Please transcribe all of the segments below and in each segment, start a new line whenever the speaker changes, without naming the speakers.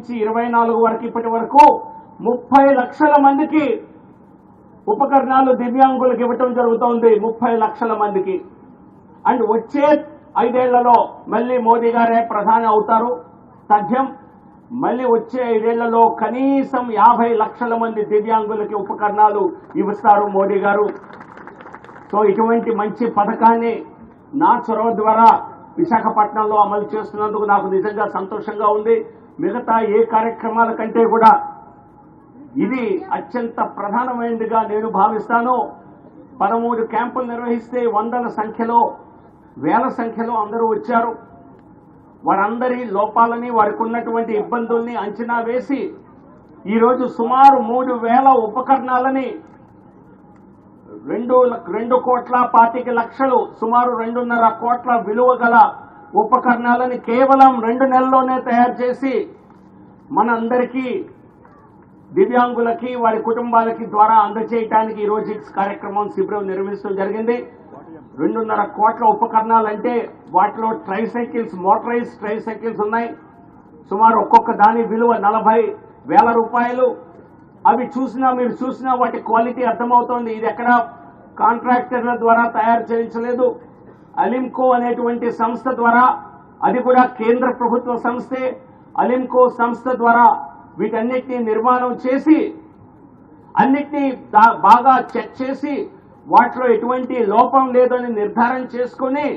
నుంచి 24 వరకు ఇప్పటి వరకు 30 లక్షల మందికి ఉపకరణాలు దివ్యాంగులకు ఇవ్వటం జరుగుతోంది. 30 లక్షల మందికి. అండ్ వచ్చే 5 ఏళ్లలో మళ్ళీ మోదీ గారే ప్రధాని అవుతారు తథ్యం. మళ్ళీ వచ్చే 5 ఏళ్లలో కనీసం 50 లక్షల మంది దివ్యాంగులకి ఉపకరణాలు ఇస్తారు మోదీ గారు. సో ఇటువంటి మంచి పథకాన్ని నా చొరవ ద్వారా విశాఖపట్నంలో అమలు చేస్తున్నందుకు నాకు నిజంగా సంతోషంగా ఉంది. మిగతా ఏ కార్యక్రమాల కంటే కూడా ఇది అత్యంత ప్రధానమైనదిగా నేను భావిస్తాను. 13 క్యాంపులు నిర్వహిస్తే వందల సంఖ్యలో, వేల సంఖ్యలో అందరూ వచ్చారు. వారందరి లోపాలని, వారికి ఉన్నటువంటి ఇబ్బందుల్ని అంచనా వేసి ఈరోజు సుమారు 3,000 ఉపకరణాలని 2,25,00,000 సుమారు 2.5 కోట్ల విలువ గల ఉపకరణాలని కేవలం 2 నెలల్లోనే తయారు చేసి మనందరికీ దివ్యాంగులకి వారి కుటుంబాలకి ద్వారా అందజేయడానికి ఈరోజు ఈ కార్యక్రమం శిబిరం నిర్వహించడం జరిగింది. 2.5 కోట్ల ఉపకరణాలంటే వాటిలో ట్రైసైకిల్స్, మోటరైజ్ ట్రైసైకిల్స్ ఉన్నాయి. సుమారు ఒక్కొక్క దాని విలువ 40,000 రూపాయలు. అవి మీరు చూసినా వాటి క్వాలిటీ అర్థమవుతోంది. ఇది ఎక్కడ కాంట్రాక్టర్ల ద్వారా తయారు చేయించలేదు. అలింకో అనేటువంటి సంస్థ ద్వారా, అది కూడా కేంద్ర ప్రభుత్వ సంస్థే, అలింకో సంస్థ ద్వారా వీటన్నిటినీ నిర్మాణం చేసి అన్నిటినీ బాగా చెక్ చేసి వాటిలో ఎటువంటి లోపం లేదని నిర్ధారణ చేసుకుని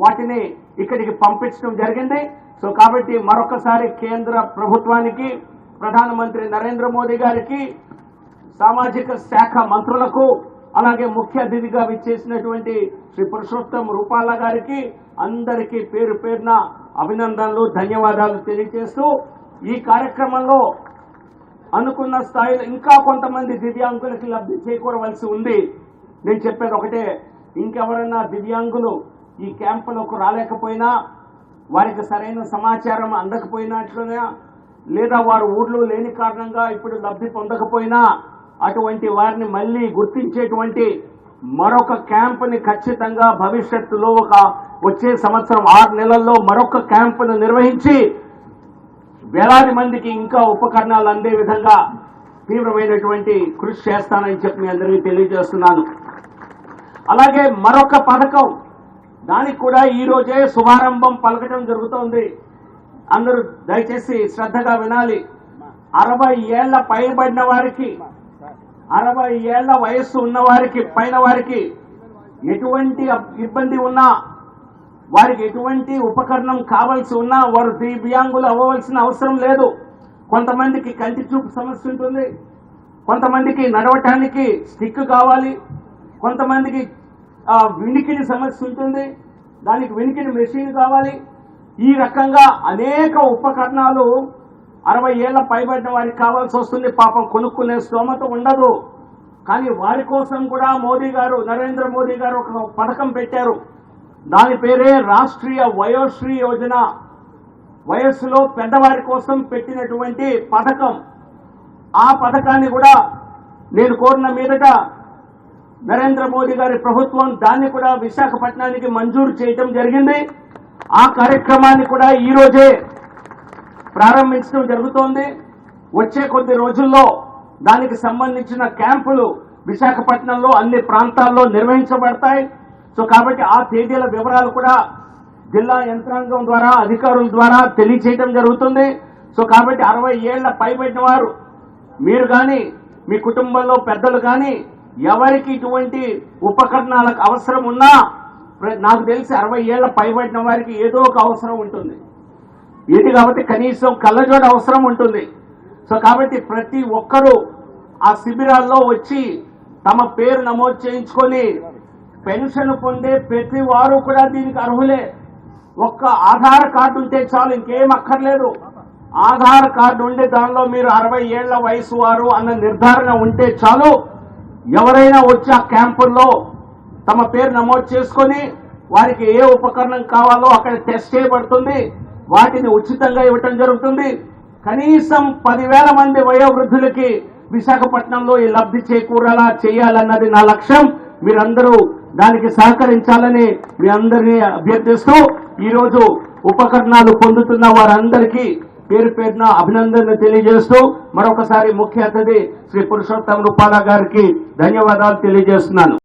వాటిని ఇక్కడికి పంపించడం జరిగింది. సో కాబట్టి మరొకసారి కేంద్ర ప్రభుత్వానికి, ప్రధానమంత్రి నరేంద్ర మోదీ గారికి, సామాజిక శాఖ మంత్రులకు, అలాగే ముఖ్య అతిథిగా విచ్చేసినటువంటి శ్రీ పురుషోత్తం రూపాల గారికి అందరికీ పేరు పేరున అభినందనలు, ధన్యవాదాలు తెలియజేస్తూ ఈ కార్యక్రమంలో అనుకున్న స్థాయిలో ఇంకా కొంతమంది దివ్యాంగులకి లబ్ధి చేకూరవలసి ఉంది. నేను చెప్పేది ఒకటే, ఇంకెవరైనా దివ్యాంగులు ఈ క్యాంపులకు రాలేకపోయినా, వారికి సరైన సమాచారం అందకపోయినట్లుగా, లేదా వారు ఊర్లో లేని కారణంగా ఇప్పుడు లబ్ధి పొందకపోయినా అటువంటి వారిని మళ్లీ గుర్తించేటువంటి మరొక క్యాంపుని ఖచ్చితంగా భవిష్యత్తులో వచ్చే సంవత్సరం 6 నెలల్లో మరొక క్యాంపును నిర్వహించి వేలాది మందికి ఇంకా ఉపకరణాలు అందే విధంగా తీవ్రమైనటువంటి కృషి చేస్తానని చెప్పి మీ అందరికీ తెలియజేస్తున్నాను. అలాగే మరొక పథకం, దానికి కూడా ఈ రోజే శుభారంభం పలకటం జరుగుతోంది. అందరూ దయచేసి శ్రద్ధగా వినాలి. 60 ఏళ్ల పైబడిన వారికి, 60 ఏళ్ల వయస్సు ఉన్న వారికి, పైన వారికి ఎటువంటి ఇబ్బంది ఉన్నా, వారికి ఎటువంటి ఉపకరణం కావాల్సి ఉన్నా వారు దివ్యాంగులు అవ్వవలసిన అవసరం లేదు. కొంతమందికి కంటి చూపు సమస్య ఉంటుంది, కొంతమందికి నడవటానికి స్టిక్ కావాలి, కొంతమందికి వినికిడి సమస్య ఉంటుంది, దానికి వినికిడి మెషిన్ కావాలి. ఈ రకంగా అనేక ఉపకరణాలు 60 ఏళ్ల పైబడిన వారికి కావాల్సి వస్తుంది. పాపం కొనుక్కునే స్తోమత ఉండదు. కానీ వారి కోసం కూడా నరేంద్ర మోదీ గారు ఒక పథకం పెట్టారు. దాని పేరే రాష్ట్రీయ వయోశ్రీ యోజన. వయస్సులో పెద్దవారి కోసం పెట్టినటువంటి పథకం. ఆ పథకాన్ని కూడా నేను కోరిన మీదట నరేంద్ర మోదీ గారి ప్రభుత్వం దాన్ని కూడా విశాఖపట్నానికి మంజూరు చేయడం జరిగింది. ఆ కార్యక్రమాన్ని కూడా ఈ రోజే ప్రారంభించడం జరుగుతోంది. వచ్చే కొద్ది రోజుల్లో దానికి సంబంధించిన క్యాంపులు విశాఖపట్నంలో అన్ని ప్రాంతాల్లో నిర్వహించబడతాయి. సో కాబట్టి ఆ తేదీల వివరాలు కూడా జిల్లా యంత్రాంగం ద్వారా, అధికారుల ద్వారా తెలియచేయడం జరుగుతుంది. సో కాబట్టి 60 ఏళ్ల పైబడిన వారు, మీరు కానీ మీ కుటుంబంలో పెద్దలు కానీ ఎవరికి ఇటువంటి ఉపకరణాలకు అవసరం ఉన్నా, నాకు తెలిసి 60 ఏళ్ల పైబడిన వారికి ఏదో ఒక అవసరం ఉంటుంది. ఇది కాబట్టి కనీసం కళ్ళజోడు అవసరం ఉంటుంది. సో కాబట్టి ప్రతి ఒక్కరూ ఆ శిబిరాల్లో వచ్చి తమ పేరు నమోదు చేయించుకొని పెన్షన్ పొందే ప్రతి వారు కూడా దీనికి అర్హులే. ఒక్క ఆధార్ కార్డు ఉంటే చాలు, ఇంకేం అక్కర్లేదు. ఆధార్ కార్డు ఉండి దానిలో మీరు 60 ఏళ్ల వయసు వారు అన్న నిర్ధారణ ఉంటే చాలు. ఎవరైనా వచ్చి ఆ క్యాంపుల్లో తమ పేరు నమోదు చేసుకొని వారికి ఏ ఉపకరణం కావాలో అక్కడ టెస్ట్ చేయబడుతుంది. వాటిని ఉచితంగా ఇవ్వటం జరుగుతుంది. కనీసం 10,000 మంది వయోవృద్ధులకి విశాఖపట్నంలో ఈ లబ్ధి చేకూరేలా చేయాలన్నది నా లక్ష్యం. మీరందరూ దానికి సహకరించాలని మీ అందరినీ అభ్యర్థిస్తూ ఈరోజు ఉపకరణాలు పొందుతున్న వారందరికీ పేరు పేరున అభినందనలు తెలియజేస్తూ మరొకసారి ముఖ్య అతిథి శ్రీ పురుషోత్తం రూపాల గారికి ధన్యవాదాలు తెలియజేస్తున్నాను.